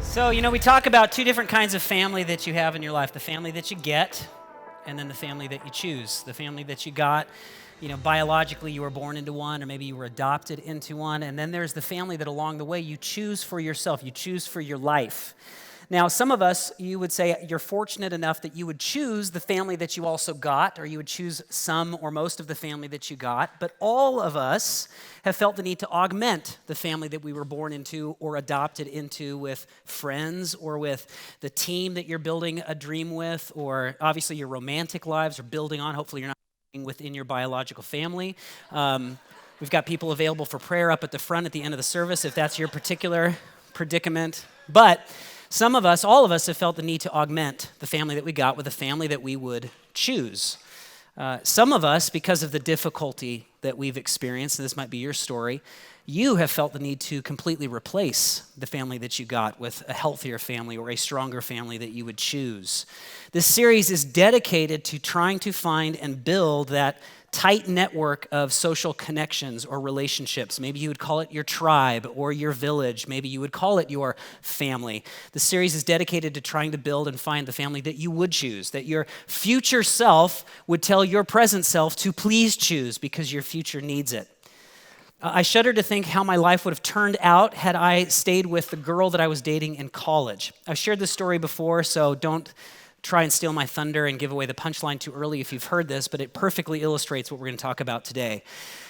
So, we talk about two different kinds of family that you have in your life: the family that you get, and then the family that you choose. The family that you got, biologically you were born into one, or maybe you were adopted into one. And then there's the family that along the way you choose for yourself, you choose for your life. Now, some of us, you would say you're fortunate enough that you would choose the family that you also got, or you would choose some or most of the family that you got. But all of us have felt the need to augment the family that we were born into or adopted into with friends or with the team that you're building a dream with, or obviously your romantic lives are building on. Hopefully you're not within your biological family. We've got people available for prayer up at the front at the end of the service if that's your particular predicament. But some of us, all of us, have felt the need to augment the family that we got with a family that we would choose. Some of us, because of the difficulty that we've experienced, and this might be your story, you have felt the need to completely replace the family that you got with a healthier family or a stronger family that you would choose. This series is dedicated to trying to find and build that tight network of social connections or relationships. Maybe you would call it your tribe or your village. Maybe you would call it your family. The series is dedicated to trying to build and find the family that you would choose, that your future self would tell your present self to please choose because your future needs it. I shudder to think how my life would have turned out had I stayed with the girl that I was dating in college. I've shared this story before, so don't try and steal my thunder and give away the punchline too early if you've heard this, but it perfectly illustrates what we're going to talk about today.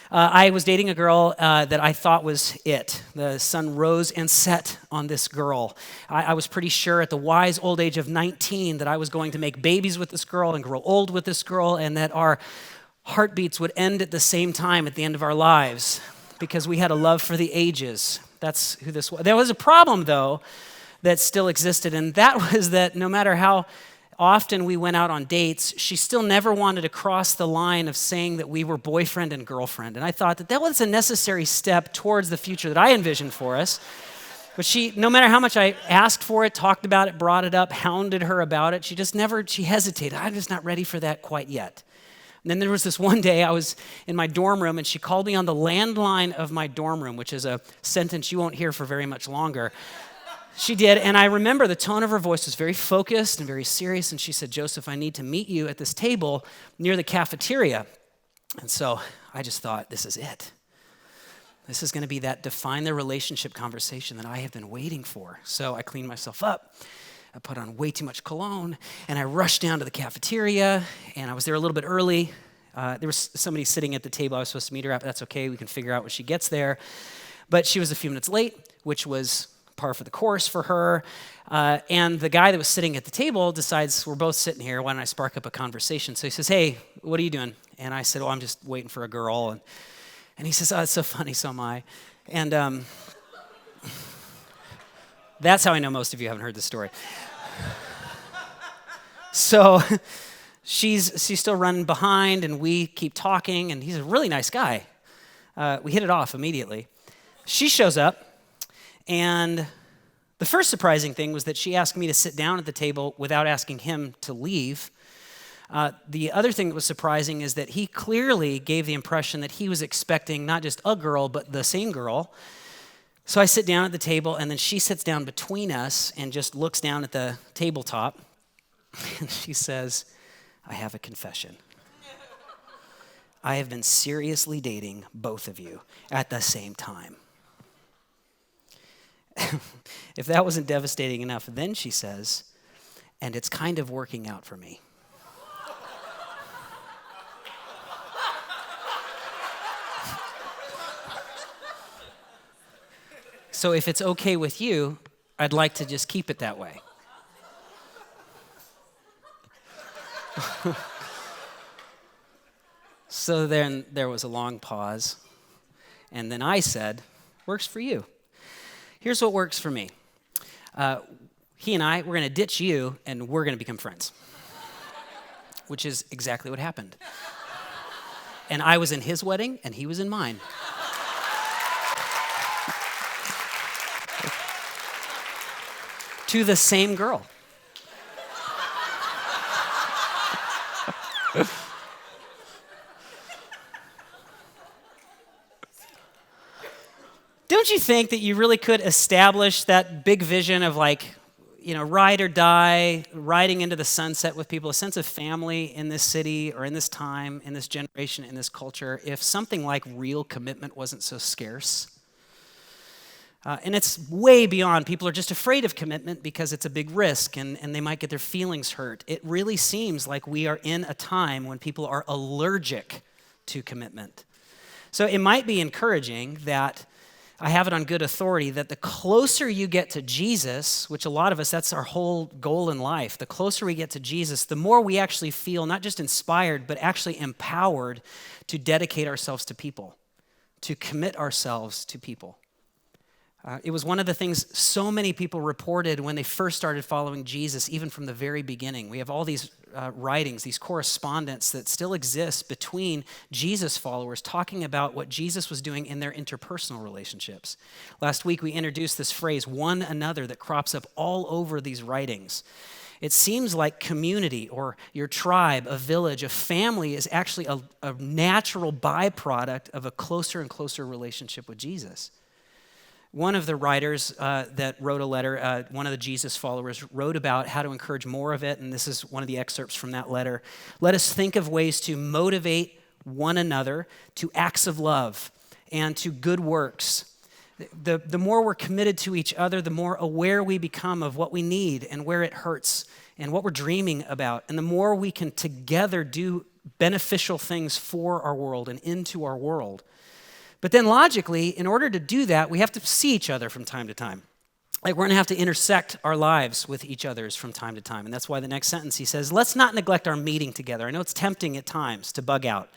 I was dating a girl that I thought was it. The sun rose and set on this girl. I was pretty sure at the wise old age of 19 that I was going to make babies with this girl and grow old with this girl, and that our heartbeats would end at the same time at the end of our lives because we had a love for the ages. That's who this was. There was a problem, though, that still existed, and that was that no matter how often we went out on dates, she still never wanted to cross the line of saying that we were boyfriend and girlfriend. And I thought that was a necessary step towards the future that I envisioned for us. But she, no matter how much I asked for it, talked about it, brought it up, hounded her about it, she hesitated. I'm just not ready for that quite yet. And then there was this one day I was in my dorm room and she called me on the landline of my dorm room, which is a sentence you won't hear for very much longer. She did, and I remember the tone of her voice was very focused and very serious, and she said, "Joseph, I need to meet you at this table near the cafeteria." And so I just thought, this is it. This is going to be that define the relationship conversation that I have been waiting for. So I cleaned myself up, I put on way too much cologne, and I rushed down to the cafeteria, and I was there a little bit early. There was somebody sitting at the table I was supposed to meet her at, but that's okay, we can figure out when she gets there. But she was a few minutes late, which was par for the course for her. And the guy that was sitting at the table decides, we're both sitting here, why don't I spark up a conversation? So he says, "Hey, what are you doing?" And I said, "Oh, I'm just waiting for a girl." And he says, "Oh, it's so funny, so am I." And that's how I know most of you haven't heard this story. So she's still running behind, and we keep talking, and he's a really nice guy. We hit it off immediately. She shows up, and the first surprising thing was that she asked me to sit down at the table without asking him to leave. The other thing that was surprising is that he clearly gave the impression that he was expecting not just a girl, but the same girl. So I sit down at the table, and then she sits down between us and just looks down at the tabletop. And she says, "I have a confession. I have been seriously dating both of you at the same time." If that wasn't devastating enough, then she says, "And it's kind of working out for me." So if it's okay with you, I'd like to just keep it that way. So then there was a long pause, and then I said, "Works for you. Here's what works for me. He and I, we're going to ditch you, and we're going to become friends." Which is exactly what happened. And I was in his wedding, and he was in mine. To the same girl. don't you think that you really could establish that big vision of like, ride or die, riding into the sunset with people, a sense of family in this city or in this time, in this generation, in this culture, if something like real commitment wasn't so scarce? And it's way beyond. People are just afraid of commitment because it's a big risk and they might get their feelings hurt. It really seems like we are in a time when people are allergic to commitment. So it might be encouraging that I have it on good authority that the closer you get to Jesus, which a lot of us, that's our whole goal in life, the closer we get to Jesus, the more we actually feel not just inspired, but actually empowered to dedicate ourselves to people, to commit ourselves to people. It was one of the things so many people reported when they first started following Jesus, even from the very beginning. We have all these writings, these correspondence that still exists between Jesus followers talking about what Jesus was doing in their interpersonal relationships. Last week, we introduced this phrase, one another, that crops up all over these writings. It seems like community or your tribe, a village, a family is actually a natural byproduct of a closer and closer relationship with Jesus. One of the writers that wrote a letter, one of the Jesus followers, wrote about how to encourage more of it, and this is one of the excerpts from that letter. Let us think of ways to motivate one another to acts of love and to good works. The more we're committed to each other, the more aware we become of what we need and where it hurts and what we're dreaming about. And the more we can together do beneficial things for our world and into our world. But then logically, in order to do that, we have to see each other from time to time. Like we're going to have to intersect our lives with each other's from time to time. And that's why the next sentence he says, let's not neglect our meeting together. I know it's tempting at times to bug out,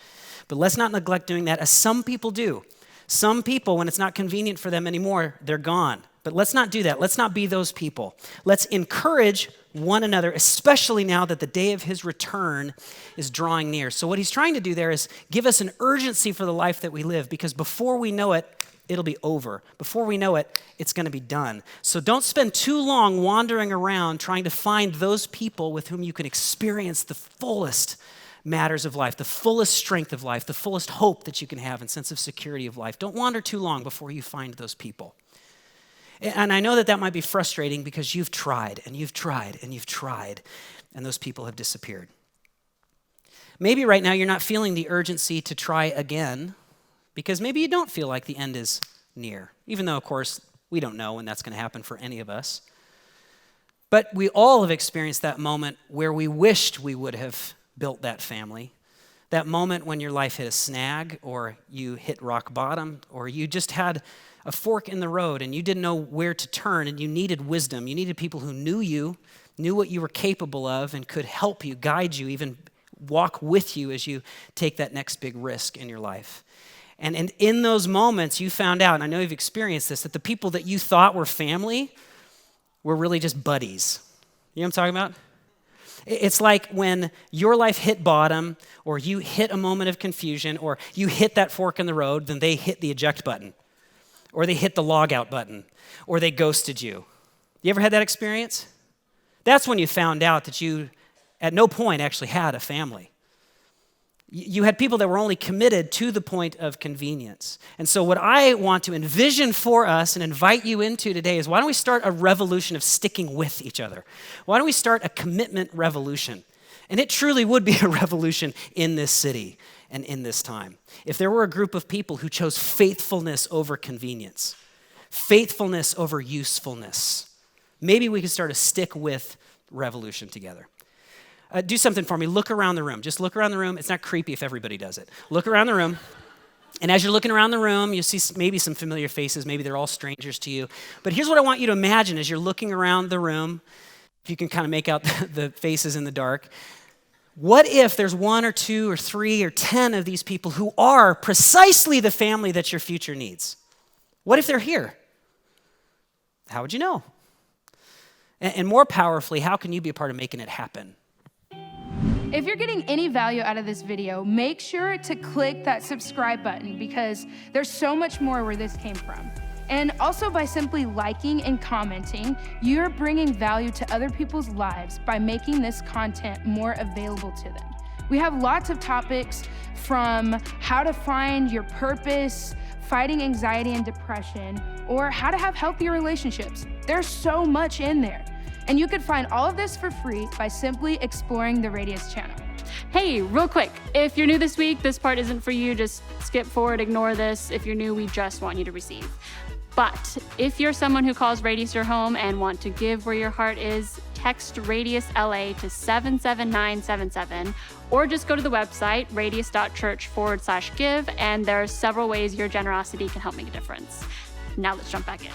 but let's not neglect doing that as some people do. Some people, when it's not convenient for them anymore, they're gone. But let's not do that. Let's not be those people. Let's encourage one another, especially now that the day of his return is drawing near. So what he's trying to do there is give us an urgency for the life that we live, because before we know it, it'll be over. Before we know it, it's going to be done. So don't spend too long wandering around trying to find those people with whom you can experience the fullest matters of life, the fullest strength of life, the fullest hope that you can have and sense of security of life. Don't wander too long before you find those people. And I know that might be frustrating because you've tried and you've tried and you've tried, and those people have disappeared. Maybe right now you're not feeling the urgency to try again because maybe you don't feel like the end is near, even though, of course, we don't know when that's going to happen for any of us. But we all have experienced that moment where we wished we would have built that family, that moment when your life hit a snag or you hit rock bottom or you just had a fork in the road and you didn't know where to turn and you needed wisdom. You needed people who knew you, knew what you were capable of and could help you, guide you, even walk with you as you take that next big risk in your life. And in those moments you found out, and I know you've experienced this, that the people that you thought were family were really just buddies. You know what I'm talking about? It's like when your life hit bottom or you hit a moment of confusion or you hit that fork in the road, then they hit the eject button. Or they hit the log out button, or they ghosted you. You ever had that experience? That's when you found out that you at no point actually had a family. You had people that were only committed to the point of convenience. And so what I want to envision for us and invite you into today is, why don't we start a revolution of sticking with each other? Why don't we start a commitment revolution? And it truly would be a revolution in this city and in this time. If there were a group of people who chose faithfulness over convenience, faithfulness over usefulness, maybe we could start a stick with revolution together. Do something for me. Look around the room. Just look around the room. It's not creepy if everybody does it. Look around the room. And as you're looking around the room, you see maybe some familiar faces. Maybe they're all strangers to you. But here's what I want you to imagine as you're looking around the room. If you can kind of make out the faces in the dark. What if there's 1 or 2 or 3 or 10 of these people who are precisely the family that your future needs? What if they're here? How would you know? And more powerfully, how can you be a part of making it happen? If you're getting any value out of this video, make sure to click that subscribe button, because there's so much more where this came from. And also, by simply liking and commenting, you're bringing value to other people's lives by making this content more available to them. We have lots of topics from how to find your purpose, fighting anxiety and depression, or how to have healthier relationships. There's so much in there. And you could find all of this for free by simply exploring the Radius channel. Hey, real quick, if you're new this week, this part isn't for you. Just skip forward, ignore this. If you're new, we just want you to receive. But if you're someone who calls Radius your home and want to give where your heart is, text Radius LA to 77977, or just go to the website, radius.church/give, and there are several ways your generosity can help make a difference. Now let's jump back in.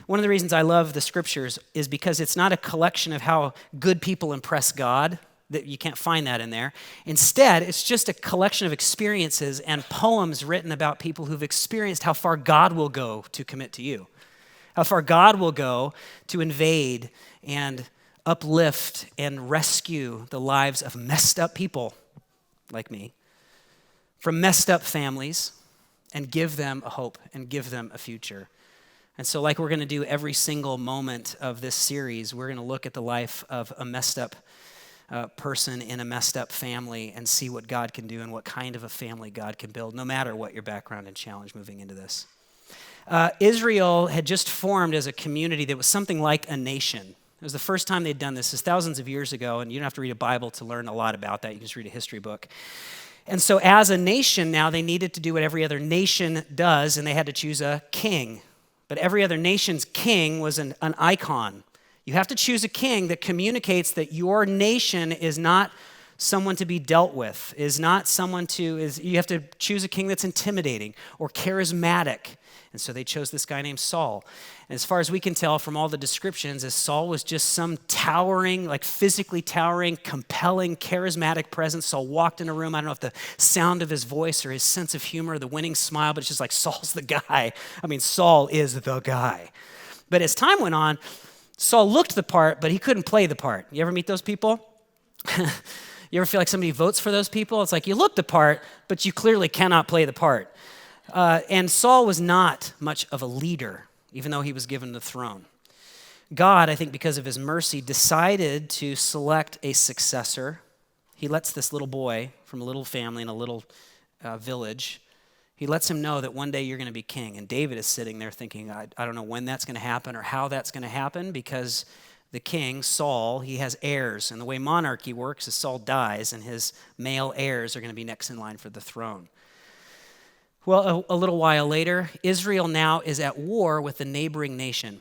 One of the reasons I love the scriptures is because it's not a collection of how good people impress God. That you can't find that in there. Instead, it's just a collection of experiences and poems written about people who've experienced how far God will go to commit to you, how far God will go to invade and uplift and rescue the lives of messed up people like me from messed up families and give them a hope and give them a future. And so like we're going to do every single moment of this series, we're going to look at the life of a messed up person in a messed up family and see what God can do and what kind of a family God can build, no matter what your background and challenge moving into this. Israel had just formed as a community that was something like a nation. It was the first time they'd done this. This is thousands of years ago, and you don't have to read a Bible to learn a lot about that. You can just read a history book. And so as a nation now, they needed to do what every other nation does, and they had to choose a king. But every other nation's king was an icon. You have to choose a king that communicates that your nation is not someone to be dealt with, you have to choose a king that's intimidating or charismatic. And so they chose this guy named Saul. And as far as we can tell from all the descriptions, as Saul was just some towering, like physically towering, compelling, charismatic presence. Saul walked in a room, I don't know if the sound of his voice or his sense of humor, or the winning smile, but it's just like Saul's the guy. I mean, Saul is the guy. But as time went on, Saul looked the part, but he couldn't play the part. You ever meet those people? You ever feel like somebody votes for those people? It's like you look the part, but you clearly cannot play the part. And Saul was not much of a leader, even though he was given the throne. God, I think because of his mercy, decided to select a successor. He lets this little boy from a little family in a little village, he lets him know that one day you're going to be king. And David is sitting there thinking, I don't know when that's going to happen or how that's going to happen, because the king, Saul, he has heirs. And the way monarchy works is Saul dies and his male heirs are going to be next in line for the throne. Well, a little while later, Israel now is at war with the neighboring nation,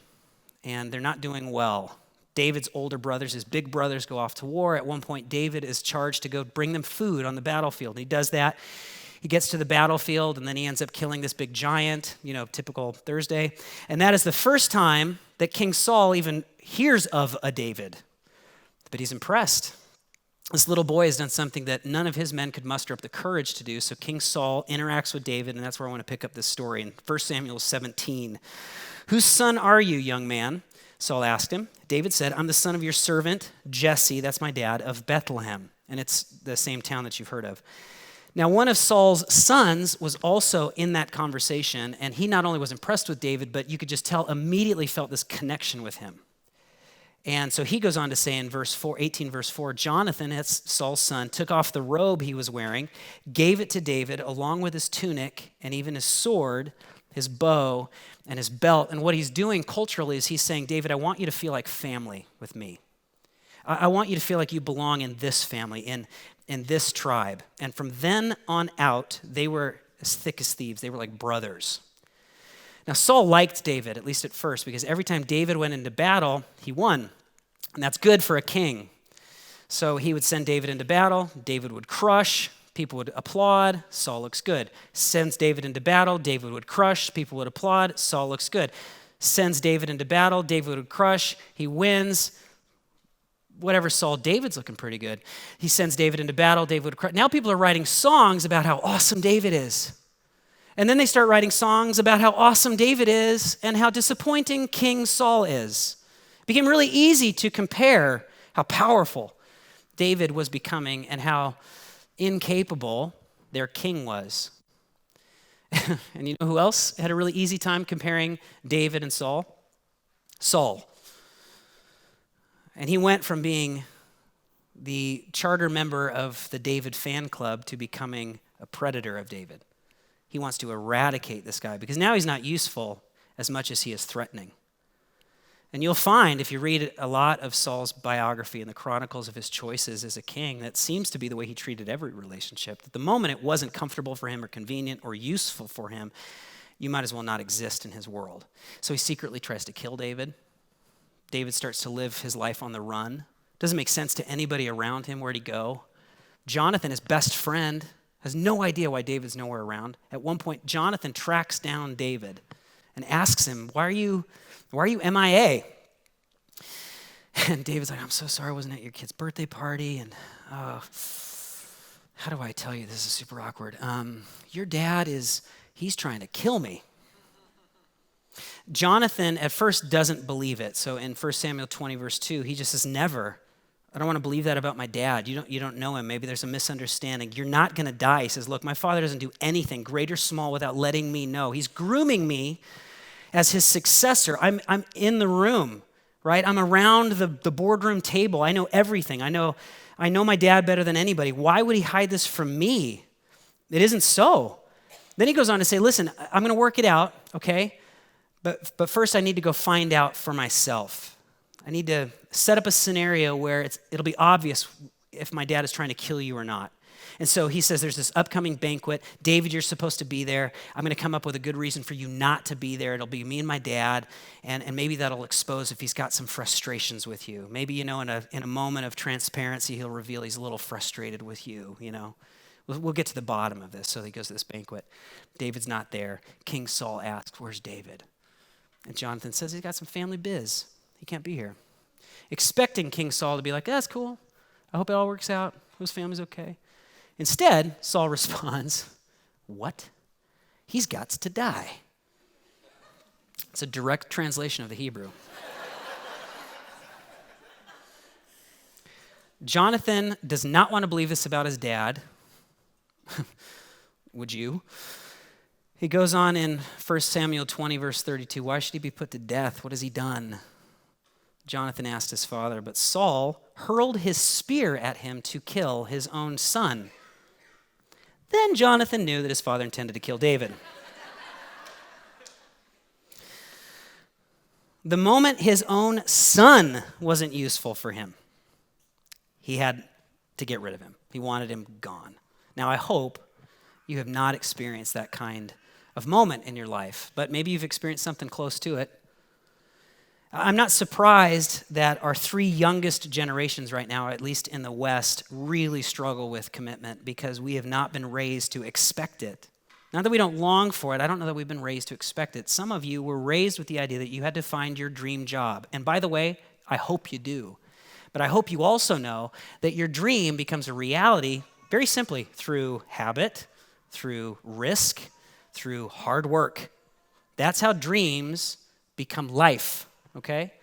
and they're not doing well. David's older brothers, his big brothers, go off to war. At one point, David is charged to go bring them food on the battlefield. He does that. He gets to the battlefield, and then he ends up killing this big giant, typical Thursday. And that is the first time that King Saul even hears of a David. But he's impressed. This little boy has done something that none of his men could muster up the courage to do. So King Saul interacts with David, and that's where I want to pick up this story in 1 Samuel 17. "Whose son are you, young man?" Saul asked him. David said, "I'm the son of your servant, Jesse," that's my dad, "of Bethlehem." And it's the same town that you've heard of. Now, one of Saul's sons was also in that conversation, and he not only was impressed with David, but you could just tell immediately felt this connection with him. And so he goes on to say in 18 verse 4, "Jonathan, that's Saul's son, took off the robe he was wearing, gave it to David along with his tunic and even his sword, his bow, and his belt." And what he's doing culturally is he's saying, David, I want you to feel like family with me. I want you to feel like you belong in this family, in this tribe. And from then on out, they were as thick as thieves. They were like brothers. Now, Saul liked David, at least at first, because every time David went into battle, he won. And that's good for a king. So he would send David into battle. David would crush. People would applaud. Saul looks good. Sends David into battle. David would crush. People would applaud. Saul looks good. Sends David into battle. David would crush. He wins. Whatever Saul, David's looking pretty good. He sends David into battle. David would crush. Now people are writing songs about how awesome David is. And then they start writing songs about how awesome David is and how disappointing King Saul is. It became really easy to compare how powerful David was becoming and how incapable their king was. And you know who else had a really easy time comparing David and Saul? Saul. And he went from being the charter member of the David fan club to becoming a predator of David. He wants to eradicate this guy because now he's not useful as much as he is threatening. And you'll find, if you read a lot of Saul's biography and the chronicles of his choices as a king, that seems to be the way he treated every relationship. That the moment it wasn't comfortable for him or convenient or useful for him, you might as well not exist in his world. So he secretly tries to kill David. David starts to live his life on the run. Doesn't make sense to anybody around him. Where'd he go? Jonathan, his best friend, has no idea why David's nowhere around. At one point, Jonathan tracks down David and asks him, why are you MIA? And David's like, I'm so sorry I wasn't at your kid's birthday party. And how do I tell you? This is super awkward. Your dad he's trying to kill me. Jonathan at first doesn't believe it. So in 1 Samuel 20, verse 2, he just says, never. I don't want to believe that about my dad. You don't know him. Maybe there's a misunderstanding. You're not going to die. He says, look, my father doesn't do anything, great or small, without letting me know. He's grooming me as his successor. I'm in the room, right? I'm around the boardroom table. I know everything. I know my dad better than anybody. Why would he hide this from me? It isn't so. Then he goes on to say, listen, I'm going to work it out, okay? But first I need to go find out for myself. I need to set up a scenario where it'll be obvious if my dad is trying to kill you or not. And so he says, there's this upcoming banquet. David, you're supposed to be there. I'm going to come up with a good reason for you not to be there. It'll be me and my dad, and maybe that'll expose if he's got some frustrations with you. Maybe, in a moment of transparency, he'll reveal he's a little frustrated with you, We'll get to the bottom of this. So he goes to this banquet. David's not there. King Saul asks, where's David? And Jonathan says he's got some family biz. He can't be here. Expecting King Saul to be like, that's cool. I hope it all works out. His family's okay. Instead, Saul responds, what? He's got to die. It's a direct translation of the Hebrew. Jonathan does not want to believe this about his dad. Would you? He goes on in 1 Samuel 20, verse 32, why should he be put to death? What has he done? Jonathan asked his father, but Saul hurled his spear at him to kill his own son. Then Jonathan knew that his father intended to kill David. The moment his own son wasn't useful for him, he had to get rid of him. He wanted him gone. Now, I hope you have not experienced that kind of moment in your life, but maybe you've experienced something close to it. I'm not surprised that our three youngest generations right now, at least in the West, really struggle with commitment because we have not been raised to expect it. Not that we don't long for it, I don't know that we've been raised to expect it. Some of you were raised with the idea that you had to find your dream job. And by the way, I hope you do. But I hope you also know that your dream becomes a reality very simply through habit, through risk, through hard work. That's how dreams become life. Okay?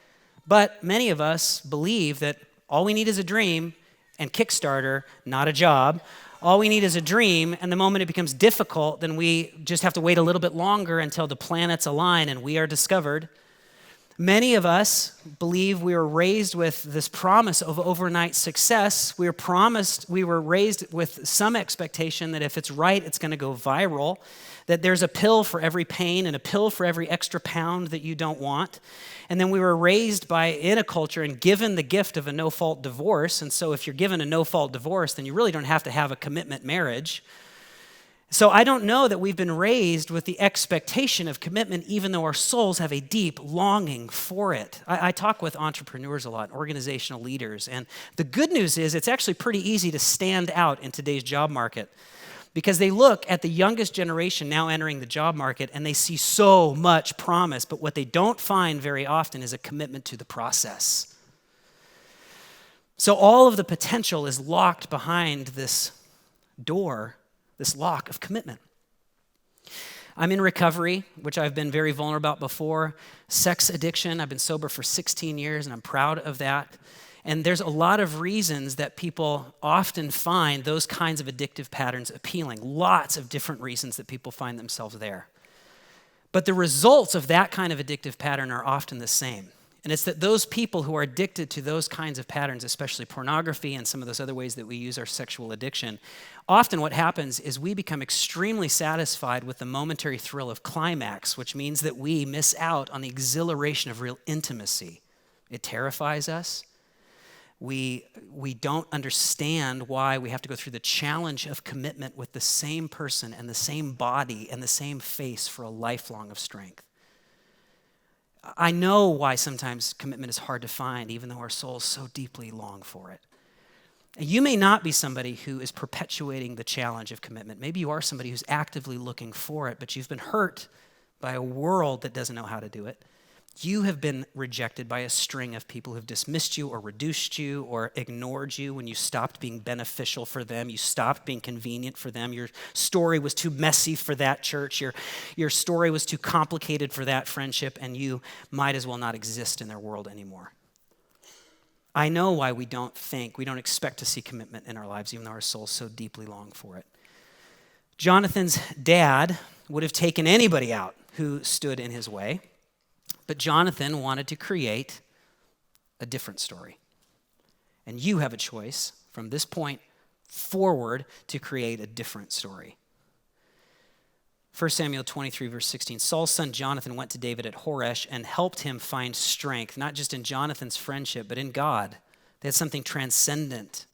But many of us believe that all we need is a dream and Kickstarter, not a job. All we need is a dream, and the moment it becomes difficult, then we just have to wait a little bit longer until the planets align and we are discovered. Many of us believe we were raised with this promise of overnight success. We were raised with some expectation that if it's right, it's going to go viral, that there's a pill for every pain and a pill for every extra pound that you don't want. And then we were raised in a culture and given the gift of a no-fault divorce. And so if you're given a no-fault divorce, then you really don't have to have a commitment marriage. So I don't know that we've been raised with the expectation of commitment, even though our souls have a deep longing for it. I talk with entrepreneurs a lot, organizational leaders, and the good news is it's actually pretty easy to stand out in today's job market because they look at the youngest generation now entering the job market and they see so much promise, but what they don't find very often is a commitment to the process. So all of the potential is locked behind this door, this lock of commitment. I'm in recovery, which I've been very vulnerable about before. Sex addiction, I've been sober for 16 years, and I'm proud of that. And there's a lot of reasons that people often find those kinds of addictive patterns appealing. Lots of different reasons that people find themselves there. But the results of that kind of addictive pattern are often the same. And it's that those people who are addicted to those kinds of patterns, especially pornography and some of those other ways that we use our sexual addiction, often what happens is we become extremely satisfied with the momentary thrill of climax, which means that we miss out on the exhilaration of real intimacy. It terrifies us. We don't understand why we have to go through the challenge of commitment with the same person and the same body and the same face for a lifelong of strength. I know why sometimes commitment is hard to find, even though our souls so deeply long for it. You may not be somebody who is perpetuating the challenge of commitment. Maybe you are somebody who's actively looking for it, but you've been hurt by a world that doesn't know how to do it. You have been rejected by a string of people who've dismissed you or reduced you or ignored you when you stopped being beneficial for them. You stopped being convenient for them. Your story was too messy for that church. Your story was too complicated for that friendship, and you might as well not exist in their world anymore. I know why we don't expect to see commitment in our lives, even though our souls so deeply long for it. Jonathan's dad would have taken anybody out who stood in his way. But Jonathan wanted to create a different story. And you have a choice from this point forward to create a different story. 1 Samuel 23, verse 16, Saul's son Jonathan went to David at Horesh and helped him find strength, not just in Jonathan's friendship, but in God. They had something transcendent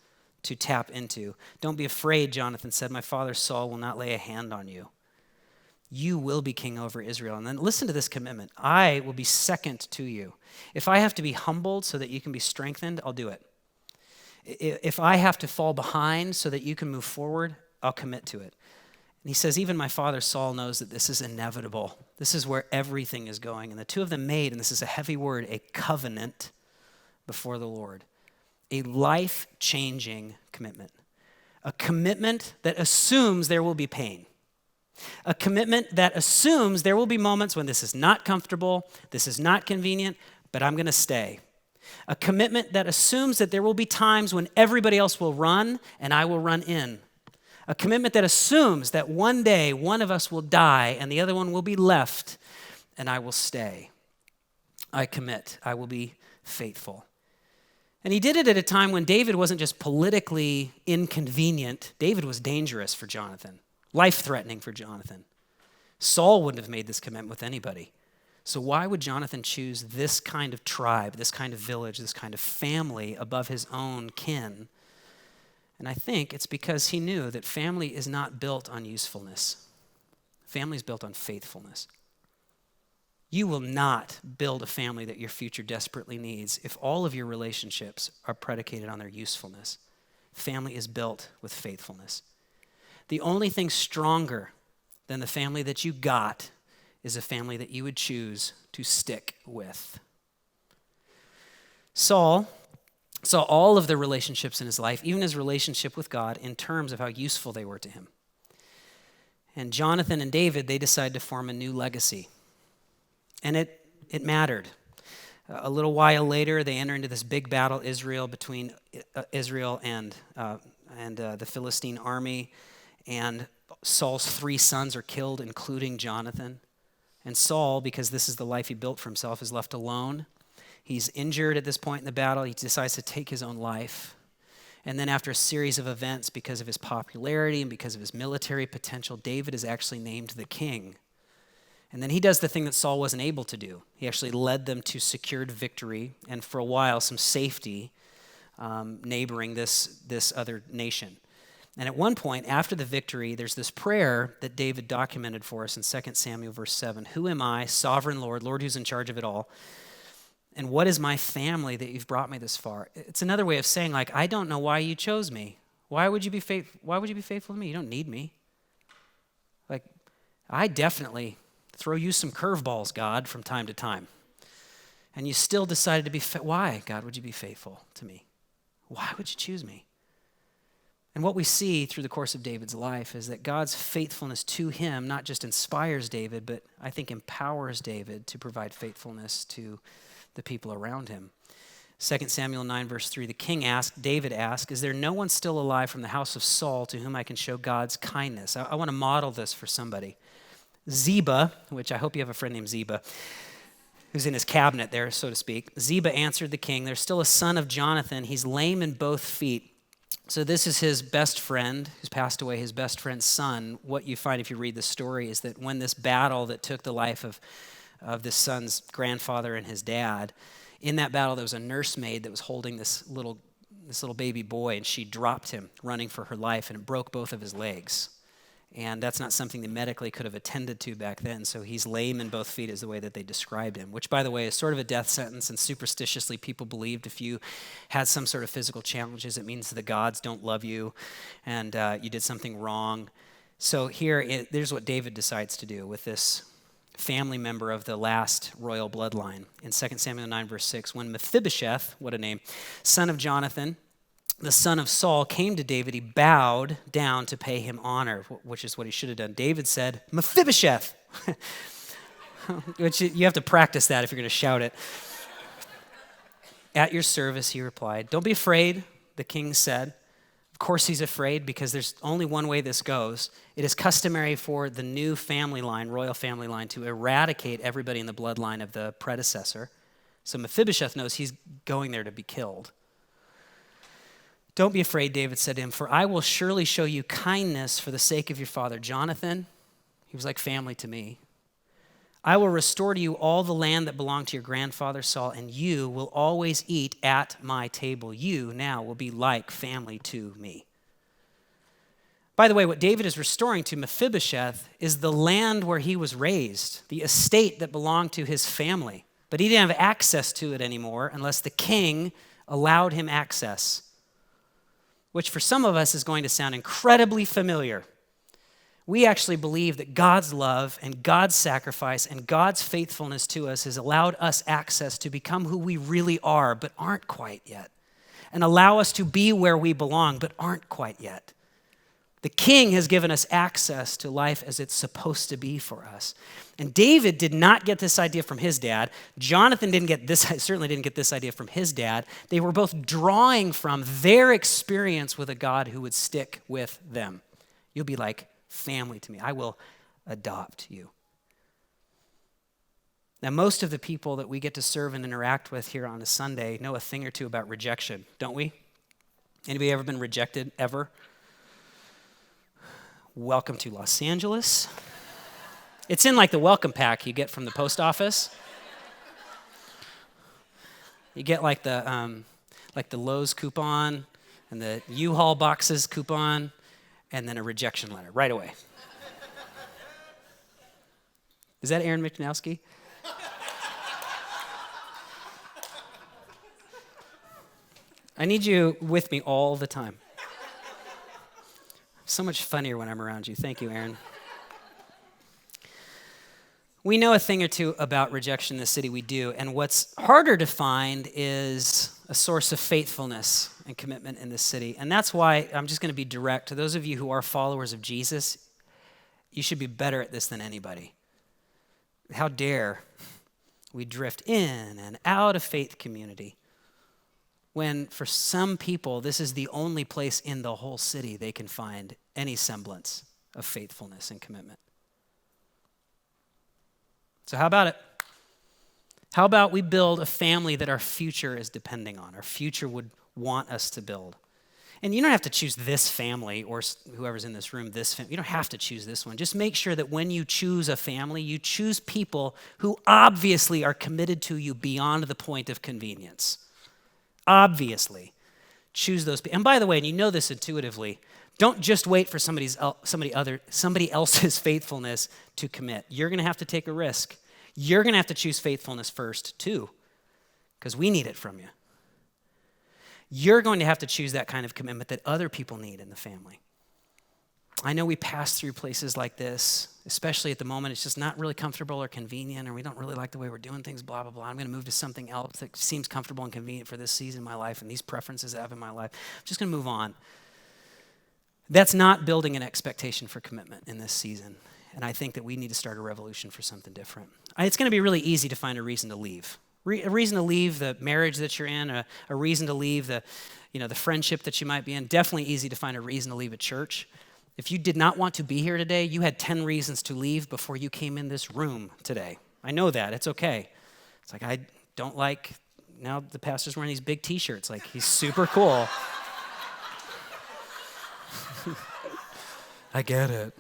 to tap into. Don't be afraid, Jonathan said, my father Saul will not lay a hand on you. You will be king over Israel. And then listen to this commitment. I will be second to you. If I have to be humbled so that you can be strengthened, I'll do it. If I have to fall behind so that you can move forward, I'll commit to it. And he says, even my father Saul knows that this is inevitable. This is where everything is going. And the two of them made, and this is a heavy word, a covenant before the Lord. A life-changing commitment. A commitment that assumes there will be pain. A commitment that assumes there will be moments when this is not comfortable, this is not convenient, but I'm going to stay. A commitment that assumes that there will be times when everybody else will run and I will run in. A commitment that assumes that one day one of us will die and the other one will be left and I will stay. I commit. I will be faithful. And he did it at a time when David wasn't just politically inconvenient. David was dangerous for Jonathan. Life-threatening for Jonathan. Saul wouldn't have made this commitment with anybody. So why would Jonathan choose this kind of tribe, this kind of village, this kind of family above his own kin? And I think it's because he knew that family is not built on usefulness. Family is built on faithfulness. You will not build a family that your future desperately needs if all of your relationships are predicated on their usefulness. Family is built with faithfulness. The only thing stronger than the family that you got is a family that you would choose to stick with. Saul saw all of the relationships in his life, even his relationship with God, in terms of how useful they were to him. And Jonathan and David, they decided to form a new legacy. And it mattered. A little while later, they enter into this big battle, between Israel and the Philistine army. And Saul's 3 sons are killed, including Jonathan. And Saul, because this is the life he built for himself, is left alone. He's injured at this point in the battle. He decides to take his own life. And then after a series of events, because of his popularity and because of his military potential, David is actually named the king. And then he does the thing that Saul wasn't able to do. He actually led them to secured victory and for a while some safety neighboring this other nation. And at one point, after the victory, there's this prayer that David documented for us in 2 Samuel verse 7. Who am I, sovereign Lord who's in charge of it all? And what is my family that you've brought me this far? It's another way of saying, like, I don't know why you chose me. Why would you be faithful to me? You don't need me. Like, I definitely throw you some curveballs, God, from time to time. And you still decided to be why, God, would you be faithful to me? Why would you choose me? And what we see through the course of David's life is that God's faithfulness to him not just inspires David, but I think empowers David to provide faithfulness to the people around him. 2 Samuel 9, verse 3, David asked, is there no one still alive from the house of Saul to whom I can show God's kindness? I want to model this for somebody. Ziba, which I hope you have a friend named Ziba. who's in his cabinet there, so to speak. Ziba answered the king, there's still a son of Jonathan. He's lame in both feet. So this is his best friend who's passed away, his best friend's son. What you find if you read the story is that when this battle that took the life of this son's grandfather and his dad, in that battle there was a nursemaid that was holding this little baby boy, and she dropped him running for her life, and it broke both of his legs. And that's not something that medically could have attended to back then. So he's lame in both feet is the way that they described him, which, by the way, is sort of a death sentence. And superstitiously, people believed if you had some sort of physical challenges, it means the gods don't love you and you did something wrong. So here, there's what David decides to do with this family member of the last royal bloodline. In 2 Samuel 9, verse 6, when Mephibosheth, what a name, son of Jonathan, the son of Saul, came to David, he bowed down to pay him honor, which is what he should have done. David said, Mephibosheth, which you have to practice that if you're going to shout it. At your service, he replied. Don't be afraid, the king said. Of course he's afraid because there's only one way this goes. It is customary for the new family line, royal family line, to eradicate everybody in the bloodline of the predecessor. So Mephibosheth knows he's going there to be killed. Don't be afraid, David said to him, for I will surely show you kindness for the sake of your father Jonathan. He was like family to me. I will restore to you all the land that belonged to your grandfather Saul, and you will always eat at my table. You now will be like family to me. By the way, what David is restoring to Mephibosheth is the land where he was raised, the estate that belonged to his family. But he didn't have access to it anymore unless the king allowed him access, which for some of us is going to sound incredibly familiar. We actually believe that God's love and God's sacrifice and God's faithfulness to us has allowed us access to become who we really are, but aren't quite yet, and allow us to be where we belong, but aren't quite yet. The king has given us access to life as it's supposed to be for us. And David did not get this idea from his dad. Jonathan certainly didn't get this idea from his dad. They were both drawing from their experience with a God who would stick with them. You'll be like family to me. I will adopt you. Now, most of the people that we get to serve and interact with here on a Sunday know a thing or two about rejection, don't we? Anybody ever been rejected, ever? Welcome to Los Angeles. It's in like the welcome pack you get from the post office. You get like the Lowe's coupon and the U-Haul boxes coupon and then a rejection letter right away. Is that Aaron Michnowski? I need you with me all the time. So much funnier when I'm around you. Thank you, Aaron. We know a thing or two about rejection in the city, we do, and what's harder to find is a source of faithfulness and commitment in this city. And that's why I'm just going to be direct. To those of you who are followers of Jesus, you should be better at this than anybody. How dare we drift in and out of faith community when for some people, this is the only place in the whole city they can find any semblance of faithfulness and commitment. So how about it? How about we build a family that our future is depending on, our future would want us to build? And you don't have to choose this family or whoever's in this room, this family. You don't have to choose this one. Just make sure that when you choose a family, you choose people who obviously are committed to you beyond the point of convenience. Obviously, choose those people. And by the way, and you know this intuitively, don't just wait for somebody else's faithfulness to commit. You're going to have to take a risk. You're going to have to choose faithfulness first too, because we need it from you. You're going to have to choose that kind of commitment that other people need in the family. I know we pass through places like this, especially at the moment. It's just not really comfortable or convenient, or we don't really like the way we're doing things, blah, blah, blah. I'm going to move to something else that seems comfortable and convenient for this season in my life and these preferences I have in my life. I'm just going to move on. That's not building an expectation for commitment in this season. And I think that we need to start a revolution for something different. It's going to be really easy to find a reason to leave. A reason to leave the marriage that you're in, a reason to leave the friendship that you might be in. Definitely easy to find a reason to leave a church. If you did not want to be here today, you had 10 reasons to leave before you came in this room today. I know that. It's okay. It's like, I don't like, now the pastor's wearing these big t-shirts. Like, he's super cool. I get it.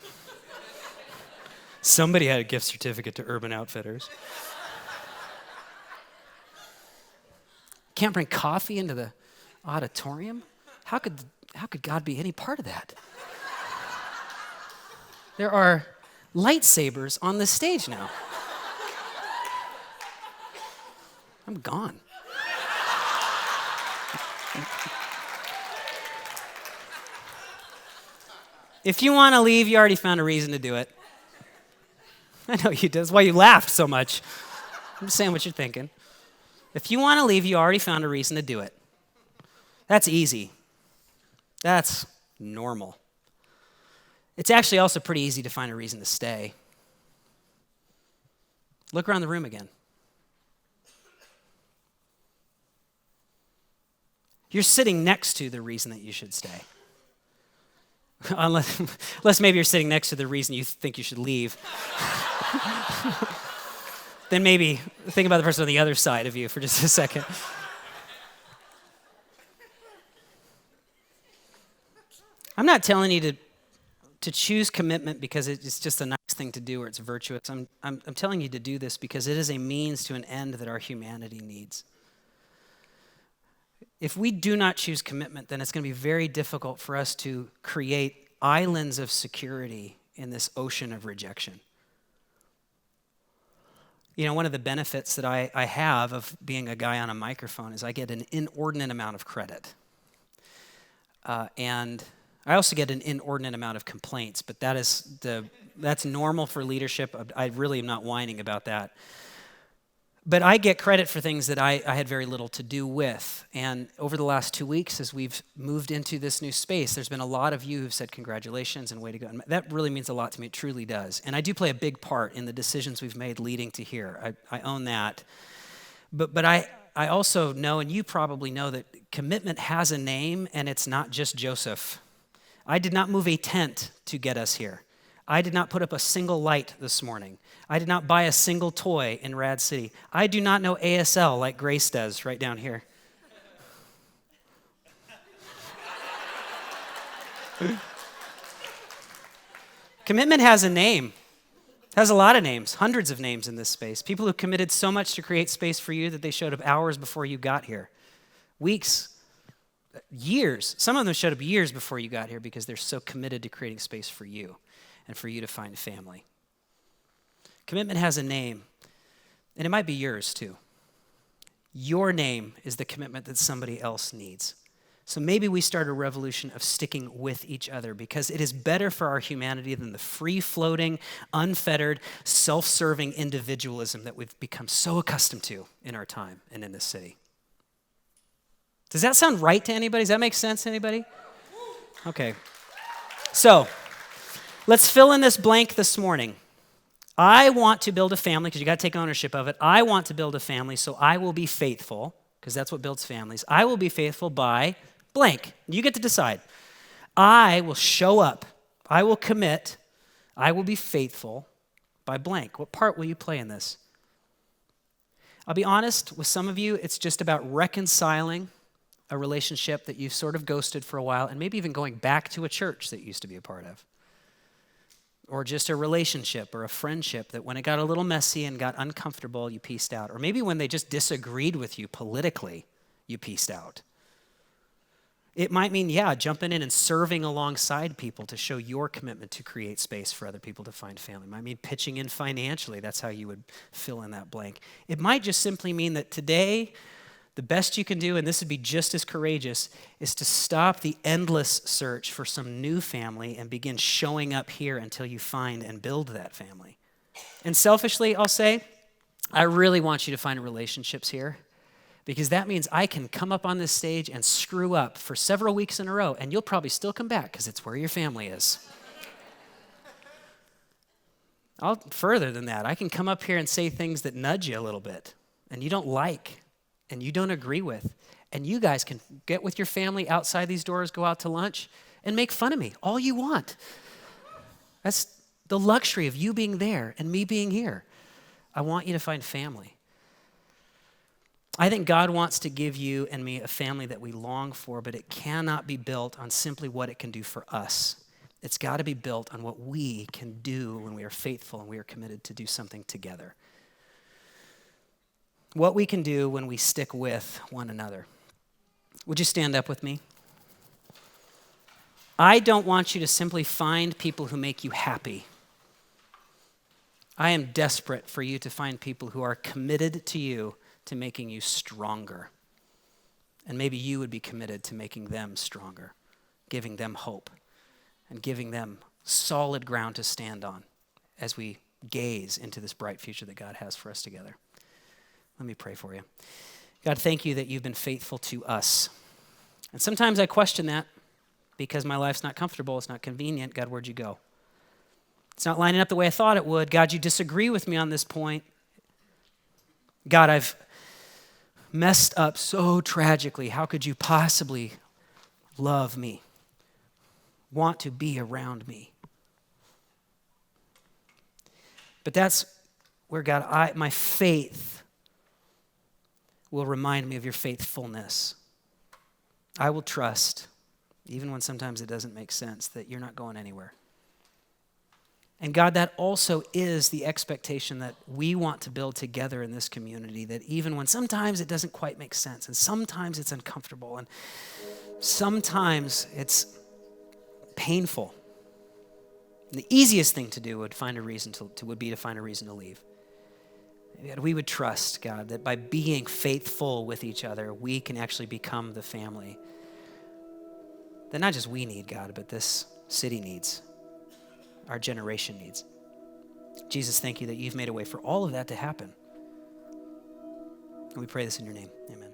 Somebody had a gift certificate to Urban Outfitters. Can't bring coffee into the auditorium? How could God be any part of that? There are lightsabers on the stage now. I'm gone. If you want to leave, you already found a reason to do it. I know you did. That's why you laughed so much. I'm just saying what you're thinking. If you want to leave, you already found a reason to do it. That's easy. That's normal. It's actually also pretty easy to find a reason to stay. Look around the room again. You're sitting next to the reason that you should stay. Unless maybe you're sitting next to the reason you think you should leave. Then maybe think about the person on the other side of you for just a second. I'm not telling you to choose commitment because it's just a nice thing to do or it's virtuous. I'm telling you to do this because it is a means to an end that our humanity needs. If we do not choose commitment, then it's going to be very difficult for us to create islands of security in this ocean of rejection. You know, one of the benefits that I have of being a guy on a microphone is I get an inordinate amount of credit. And I also get an inordinate amount of complaints, but that's normal for leadership. I really am not whining about that. But I get credit for things that I had very little to do with. And over the last 2 weeks, as we've moved into this new space, there's been a lot of you who've said congratulations and way to go. And that really means a lot to me. It truly does. And I do play a big part in the decisions we've made leading to here. I own that. But I also know, and you probably know, that commitment has a name, and it's not just Joseph. I did not move a tent to get us here. I did not put up a single light this morning. I did not buy a single toy in Rad City. I do not know ASL like Grace does right down here. Commitment has a name. It has a lot of names, hundreds of names in this space. People who committed so much to create space for you that they showed up hours before you got here. Weeks, years. Some of them showed up years before you got here because they're so committed to creating space for you and for you to find family. Commitment has a name, and it might be yours too. Your name is the commitment that somebody else needs. So maybe we start a revolution of sticking with each other because it is better for our humanity than the free-floating, unfettered, self-serving individualism that we've become so accustomed to in our time and in this city. Does that sound right to anybody? Does that make sense to anybody? Okay. So, let's fill in this blank this morning. I want to build a family, because you got to take ownership of it. I want to build a family, so I will be faithful, because that's what builds families. I will be faithful by blank. You get to decide. I will show up. I will commit. I will be faithful by blank. What part will you play in this? I'll be honest, with some of you, it's just about reconciling a relationship that you've sort of ghosted for a while, and maybe even going back to a church that you used to be a part of. Or just a relationship or a friendship that when it got a little messy and got uncomfortable, you pieced out. Or maybe when they just disagreed with you politically, you pieced out. It might mean, jumping in and serving alongside people to show your commitment to create space for other people to find family. It might mean pitching in financially. That's how you would fill in that blank. It might just simply mean that today, the best you can do, and this would be just as courageous, is to stop the endless search for some new family and begin showing up here until you find and build that family. And selfishly, I'll say, I really want you to find relationships here, because that means I can come up on this stage and screw up for several weeks in a row, and you'll probably still come back because it's where your family is. Further than that, I can come up here and say things that nudge you a little bit, and you don't like, and you don't agree with, and you guys can get with your family outside these doors, go out to lunch, and make fun of me all you want. That's the luxury of you being there and me being here. I want you to find family. I think God wants to give you and me a family that we long for, but it cannot be built on simply what it can do for us. It's got to be built on what we can do when we are faithful and we are committed to do something together. What we can do when we stick with one another. Would you stand up with me? I don't want you to simply find people who make you happy. I am desperate for you to find people who are committed to you, to making you stronger. And maybe you would be committed to making them stronger, giving them hope, and giving them solid ground to stand on as we gaze into this bright future that God has for us together. Let me pray for you. God, thank you that you've been faithful to us. And sometimes I question that because my life's not comfortable, it's not convenient. God, where'd you go? It's not lining up the way I thought it would. God, you disagree with me on this point. God, I've messed up so tragically. How could you possibly love me, want to be around me? But that's where, God, my faith will remind me of your faithfulness. I will trust, even when sometimes it doesn't make sense, that you're not going anywhere. And God, that also is the expectation that we want to build together in this community, that even when sometimes it doesn't quite make sense, and sometimes it's uncomfortable, and sometimes it's painful, and the easiest thing to do would be to find a reason to leave. God, we would trust, God, that by being faithful with each other, we can actually become the family that not just we need, God, but this city needs, our generation needs. Jesus, thank you that you've made a way for all of that to happen. And we pray this in your name. Amen.